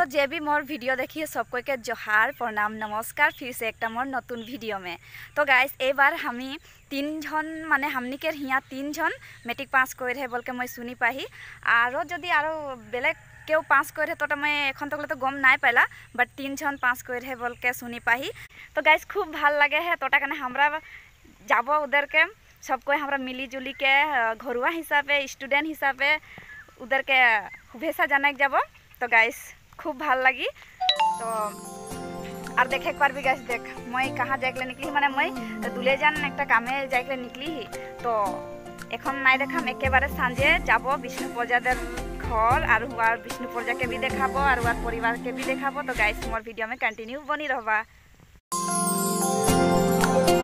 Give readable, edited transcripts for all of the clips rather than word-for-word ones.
जे भी मोर वीडियो देखिए सबको के जोहार प्रणाम नमस्कार फिर से एक मोर नतून वीडियो में। तो गाइस ए बार हमी 3 जन माने हमनी के हिया 3 जन मेट्रिक पास कर बोल के मैं सुनी पाही आरो जदि आरो बेलेग केउ पास कर तो मैं एखन तक तो गम ना पाला बट 3 जन पास कर बोल के सुनी पाही। तो गाइस खूब भल लगे है तोटा कने हमरा जाब उधर के सबको हमरा मिली जुली के घरुआ हिसाबे स्टूडेंट हिसाबे उधर के शुभेच्छा जाना जाब। तो गाइस खूब भल लगी। तो और देखे एक बार भी गाइस देख मैं कहाँ जाए निकली माने मैं दुलेजान एक कामे जाए निकली ही। तो एखन ना देखाम एकेबारे सांजे जाब विष्णु प्रजादेर घर और हुआर विष्णु प्रजा के भी देखाबो और हुआर परिवार के भी देखाबो। तो गाइस मोर वीडियो में कंटिन्यू बनी रहबा।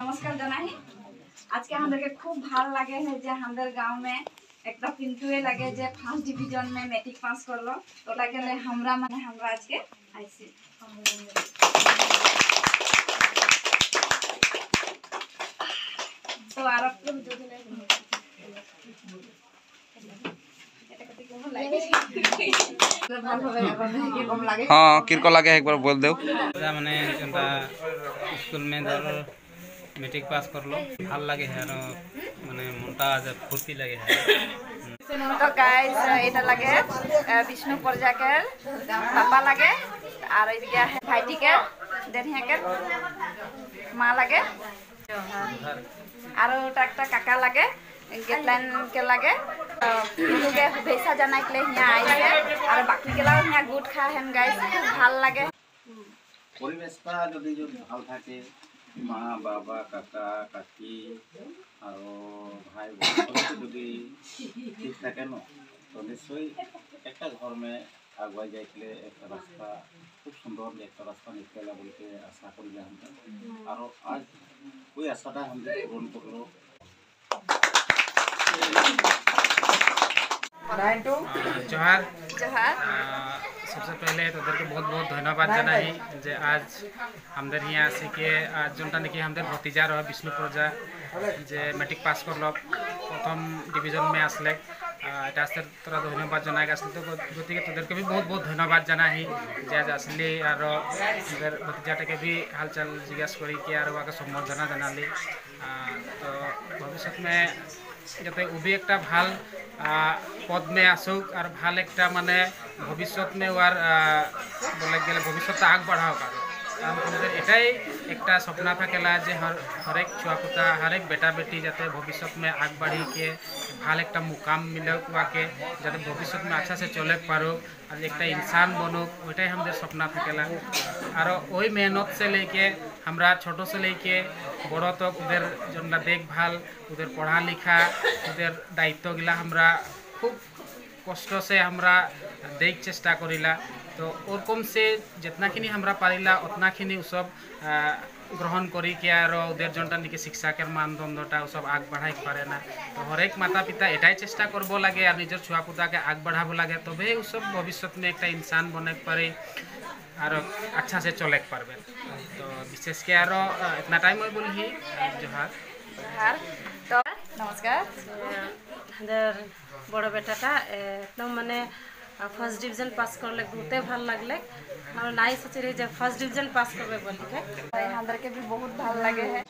नमस्कार जनाही आज के हमरे के खूब भल लगे है जे हमर गांव में एक पिंटुए लगे जे फर्स्ट डिवीजन में मैट्रिक पास करलो। तो लगे हमरा माने हमरा आज के आईसी तो आर हाँ किरको लगे एक बार बोल दो माने स्कूल में धर मैट्रिक पास करलो ভাল লাগে আর মানে মনটা যে ফুর্তি লাগে। तो गाइस এটা লাগে विष्णु प्रजा के पापा लगे और इदिया है भाईटी के देनिया के माँ लगे और একটা काका लगे गेटलाइन के लगे उनके शुभेच्छा जाना के लिए यहाँ आइए और बाकी के लगे यहाँ गुड खा है गाइस ভাল लगे। পরিবেশটা যদি ভালো থাকে মা বাবা কাকা কাকি আর ভাই বোন যদি ঠিক থাকে না তো নিশ্চয়ই একটা ধর্মে আগুয়াই যাইলে একটা রাস্তা খুব সুন্দর একটা রাস্তা নিকলা বলতে আশা করি আমরা আর আজ ওই আশাটা আমরা পূরণ করলো। जोहार जोहार सबसे पहले तो के बहुत बहुत धन्यवाद जनाई जे आज हमदर यहाँ आसे के आज जोटा नाकि हमदर भतीजा रहा विष्णु प्रजा जे मैट्रिक पास करल प्रथम डिविजन में आसले आस्ते तोरा धन्यवाद जाना तो गति के तोदेर के भी बहुत बहुत धन्यवाद जानाही जे आज आसली और भतीजाटा के भी हालचाल जिज्ञास करी के और वहाँ सम्बर्धना जानाली। तो भविष्य में जाते वो भी एक भाल पद में आसुक और भाल एक माने भविष्य में वार बोले गले भविष्य आग बढ़ाओ पारे एटाई एक सपना थाकेला जे हर एक छुआपुता हर एक बेटा बेटी जाते भविष्य में आग बढ़ी के भाल एक मुकाम मिले के जाते भविष्य में अच्छा से चले पारो और एक इंसान बनो वही हमारे सपना थाकेला। और वही मेहनत से लेके हमरा छोटो से लेके बड़ो तक उधर जो देखभाल उधर पढ़ा लिखा उधर दायित्व गिला हमरा खूब कष्ट से हमरा देख चेष्टा करिला। तो ओरकम से जितना खिनी हमरा पारिला उतना खिनी सब ग्रहण करी के और उधर जोटा निके शिक्षा के मानदंडटा सब आग बढ़ाई पारे ना। तो हर एक माता पिता एटाई चेष्टा करबो लगे और निजर छुआ पुता के आग बढ़ाबो लगे तबे उ सब भविष्य में एक इंसान बने पारे और अच्छा से चले पारबे। तो विशेष के और इतना टाइम मैं बोली जोहार। तो नमस्कार हमारे बड़ बेटाटा एकदम माने फर्स्ट डिवीजन पास करले बहुते भल लगले और नाई सोचे रही जब फर्स्ट डिवीजन पास करबे बोली के हमर के भी बहुत भल लगे है।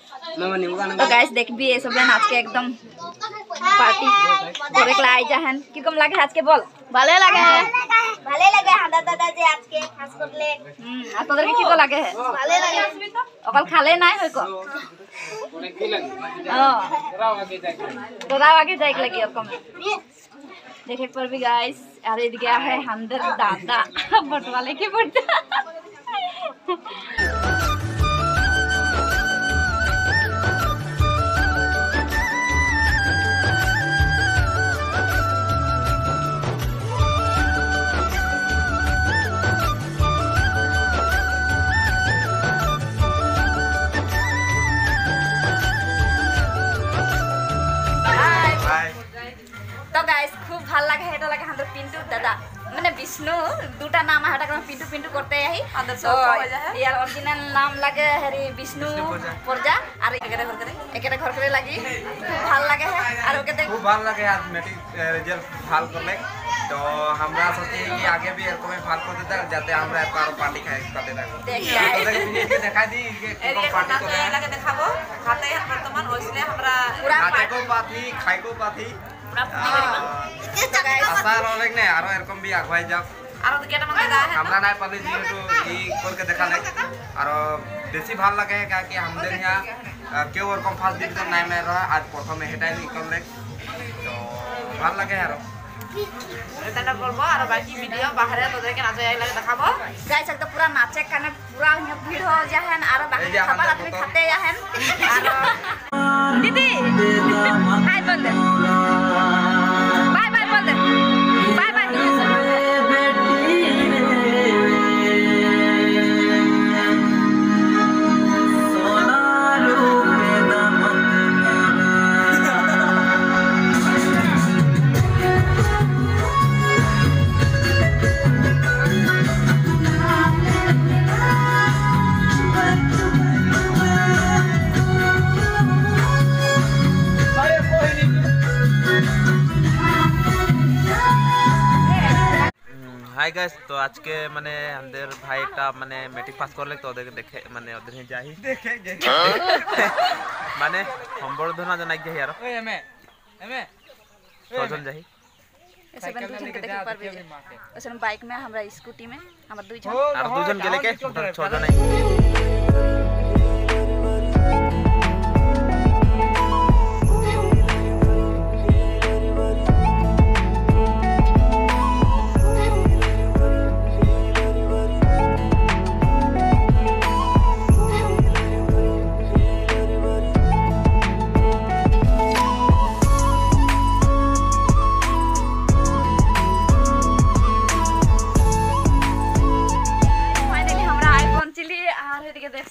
तो गाइस देख भी ये सब आज के एकदम पार्टी करे के आई जाहन की कम लागे आज के बोल भले लगे है दादा जे आज के खास करले आ तोदर के की को लागे है भले लगे ओकल खाले नाय होय को तोरा आगे जाए के लगे कम देखे पर भी गाइस अरे गया है हमदर दादा बटवाले के बटा तो गाइस खूब भल लगे है लगे हम पिंटू दादा माने विष्णु दूटा नाम है पिंटू पिंटू करते ही तो यार ओरिजिनल नाम लगे हरी विष्णु प्रजा और एक घर करे लगी खूब भल लगे है और ओके खूब भल लगे आज मैट्रिक रिजल्ट ভাল करले তো আমরা সোচি কি আগে भी এরকম ভাল করতে থাক যাতে আমরা আরো পার্টি খাই করতে থাকি দেখা দিই কি পার্টি করে লাগে দেখাবো হাতে বর্তমান হইছে আমরা নাচেকো পাতি খাইকো পাতি আসার অনেক নেই আরো এরকম भी আগুয়াই যাও আর কেটা মানে আমরা নাই পালে যেহেতু এই করকে দেখালে আর বেশি ভাল লাগে কি আমাদের ইয়া কেউ ওরকম ফার্স্ট ডিভিশন নাই মেরে রहा আজ প্রথমে হেটাই করলে তো ভাল লাগে আর এটা বলবো আর বাকি ভিডিও বাইরে তোদেরকে নাচে লাগে দেখাবো गाइस एकदम पूरा नाचे काने पूरा भीड़ हो जाहन और बाकी खाবার आदमी खाते जाहन और दीदी हाय बोल दे बाय बाय बोल दे बाय बाय हाय गाइस तो आज के माने हमদের ভাই একটা মানে ম্যাট্রিক পাস করলে তো ওদেরকে দেখে মানে ওদের যাই দেখে মানে সম্বর্ধনা জানাই যাই আর ওই এমে ছজন যাই ऐसे बन दूजन के देख पर भी ऐसे बाइक में हमरा स्कूटी में हमरा दुई जन আর দুজন গেলে কে ছজন আই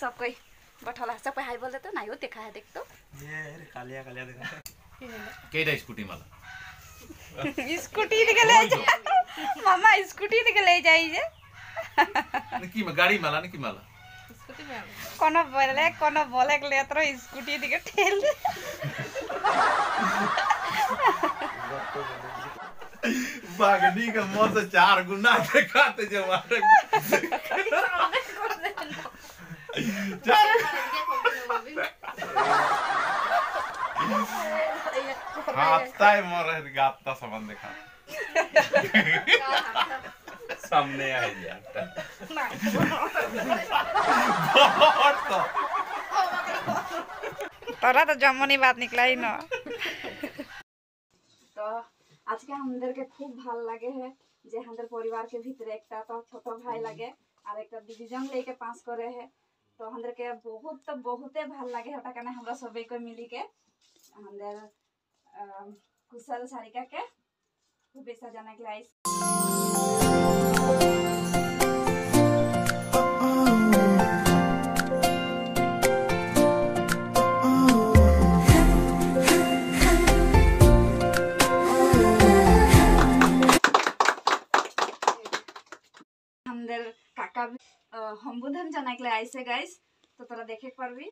सब कोई बैठला सब कोई हाय बोल देते ना यो देखा है देख तो ये कालिया कालिया देखा केटा स्कूटी माला स्कूटी निकल ले जा मामा स्कूटी निकल ले जाई जे की गाड़ी माला ने की माला स्कूटी में कोनो बोले के ले तरो स्कूटी दिके ठेल बागनी का मौत 4 गुना दिखाते जो मारे हाथाय मोरे गाता सामान देखा सामने आ जाता तोरा तो जमनी बात निकला ही ना तो आज के हमदर के खूब ভাল লাগে है जे हमदर परिवार के भीतर एकटा तो छोट भाई लगे और एकटा डिवीजन लेके पास करे है तो हमदर के बहुते ভাল লাগে है काने हमरा सबे को मिली के हमदर कुशल सारिका के खूब ऐसा जाने के लिए काका সম্বোধন জানাইলে আইছে গাইস তো তোরা দেখে পারবি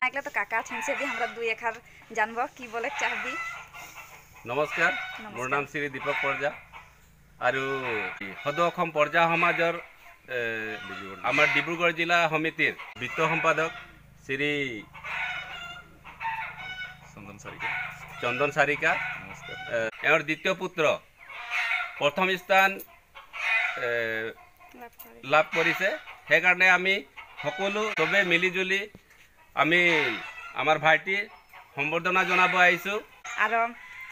নাইলে তো কাকা ছনছে भी हमरा দুই এখার জানবো কি বলে চাহবি নমস্কার মোর নাম শ্রী দীপক পরজা আর সদ অসম পরজা সমাজৰ আমাৰ ডিব্ৰুগড় জিলা সমিতিৰ বিত্ত সম্পাদক শ্রী চন্দন সারিকা নমস্কার এর দ্বিতীয় পুত্র प्रथम स्थान लाभ करिছে সেইকাৰণে আমি সকলো সবে মিলিজুলি আমি আমার ভাইটি সম্বর্ধনা জানাবো আইছো আর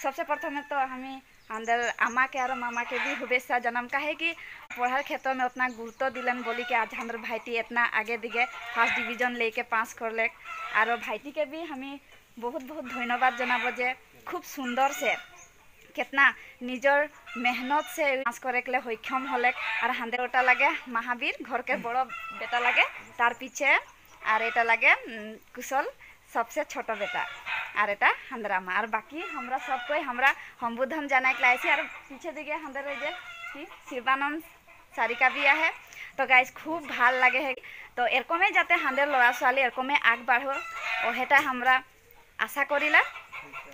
सबसे प्रथम तो हम अंदर आमा के और मामा के भी शुभेच्छा जन्म का है कि पढ़ार क्षेत्र में उतना गुरुत्व दिलन बोली कि आज हमारे भाईटी इतना आगे दिखे फर्स्ट डिवीजन लेके पास कर ले और भाईटी के भी हमें बहुत बहुत धन्यवाद जनाबो जे खूब सुंदर से कितना निजर मेहनत से पास करे के सक्षम हले और हांदे ओटा लगे महावीर घर के बड़ बेटा लगे तार पीछे और एटा लगे कुशल सबसे छोटा बेटा और एटा हंदरामा और बाकी हमरा सब कोई हमरा सम्बोधन जाना के लाइसी और पीछे दिखे हंदर जे कि शिवानंद सारिका भी है तो गाइस खूब ভাল लगे है तो एरकमे जाते हांदर लड़ा छाली एरकमे आग बाढ़ो और हेटा हमरा आशा करिला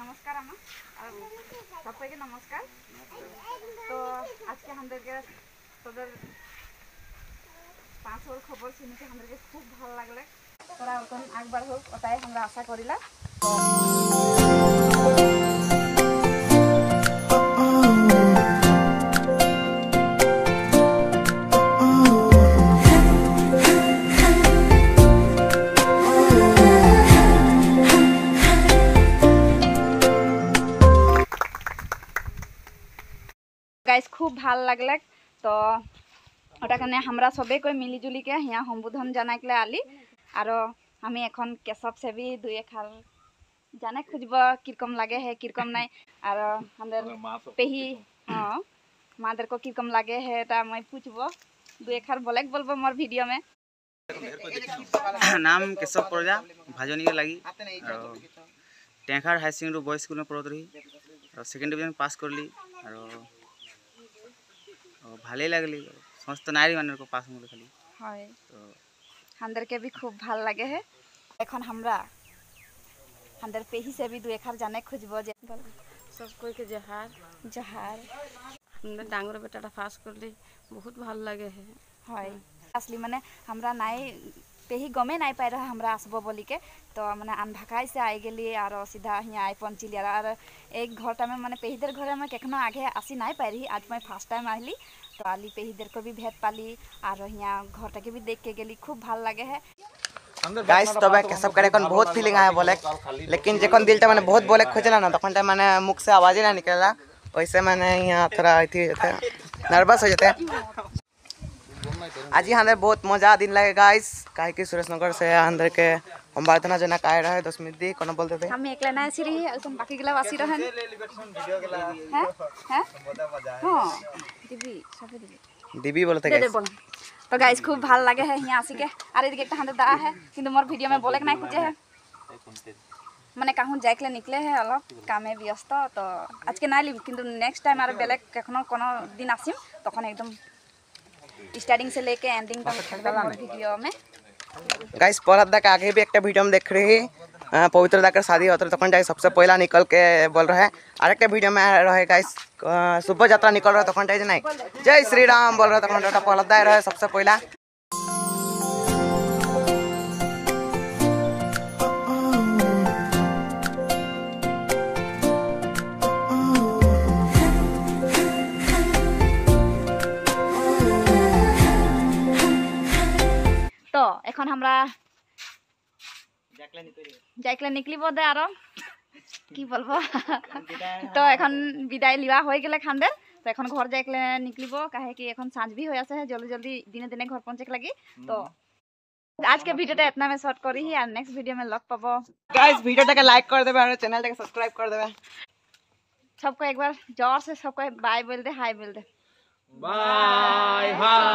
নমস্কার আমা আর সবাইকে নমস্কার। তো আজকে আমাদেরকে তোদের 5 ওর খবর শুনেছি, আমাদেরকে খুব ভালো লাগলে। তোরা ওরকম একবার হোক ওটাই আমরা আশা করিলা। গাইস খুব ভাল লাগলে। তো ওটা কারণে আমরা সবে কই মিলিজুলিকে হিয়া সম্বোধন জানাইলে আলি। আর আমি এখন কেশব সেবি দুই এখাল জানে খুঁজব কিরকম লাগে হে কিরকম নাই। আর আমাদের পেহি মাদেরকে কিরকম লাগে হে এটা मैं पूछब দুই এখাল বলবো मोर वीडियो में। नाम केशव प्रजा भाजनी के लगी टेंखार हाई सेकेंडरी बॉयज स्कूल में पढ़त रही और सेकेंड डिवीजन पास कर ली और ভালোই লাগলি সমস্ত নারী মানের को पास होले खाली হয়। তো আমাদেরকে भी खूब ভাল লাগে হে। এখন আমরা আমাদের পেহি से भी দুই এখাল জানে খুঁজব যে सब कोई के जहार जहार हमने डांगर बेटाटा पास कर ली बहुत ভাল লাগে है। হয় আসলি মানে আমরা নাই পেহি গমে নাই পাই रहा हमरा आसबो बोली के। तो माने अनभाकाई से आई गेली और सीधा हिया आई पहुंचली। और एक घरटा में माने पेहीदेर घरे में केखनो आगे आसी नहीं पाई रही। आज मैं फर्स्ट टाइम आइली तो आली पेहीदेर को भी भेट पाली और हिया घरटा के भी देख के गेली खूब ভাল লাগে है। गाइस तबे केशव करे कोन बहुत फीलिंग आया बोले, लेकिन जेकोन दिलटा माने बहुत बोले खोजला ना तखन टा माने मुख से आवाज ही ना निकलला। वैसे माने यहां थोड़ा थी नर्वस हो जाते। आज यहाँ बहुत मजा दिन लगे गाइस, काहे कि सुरेश नगर से अंदर के हम बातना जना काय रहे 10 मिनट दी कोन बोलते थे हम एकला ना सिरी अलसन बाकी गला वासी रहन हैं हैं हां दीदी सब दीदी बोलते दे गाइस। बोल। तो गाइस खूब ভাল লাগে है यहाँ आसी के। अरे दिके एक हांदे दा है किंतु मोर वीडियो में बोले के नहीं खुजे है माने कहूँ जाइकले निकले है अलग कामे व्यस्त। तो आज के नाली किंतु नेक्स्ट टाइम आरो बेलेग कखनो कोनो दिन आसिम तखन एकदम स्टार्टिंग से लेके एंडिंग तक वीडियो में। गाइस प्रहलाद के आगे भी एक वीडियो में देख रही पवित्र दा के शादी होता तखन जाई सबसे पहला निकल के बोल रहे आरेक वीडियो में रहे गाइस शुभ यात्रा निकल रहा तखन जाई नहीं जय श्री राम बोल रहा तखन प्रहलाद दा रहे सबसे पहला। तो এখন আমরা যাইকলে নিকলিব দে আর কি বলবো। তো এখন বিদায় লিবা হয়ে গেলে খান্দে। তো এখন ঘর যাইকলে নিকলিব কাহে কি এখন सांझ भी हो আছে जल्दी जल्दी दिने दिने घर पहुंचे के लगी। तो आज के वीडियोটা इतना में शॉर्ट करी ही और नेक्स्ट वीडियो में लग पाबो। गाइस वीडियोटा के लाइक कर देबे और चैनल के सब्सक्राइब कर देबे। सबको एक बार जोर से सबको बाय बोल दे हाय बोल दे बाय बाय।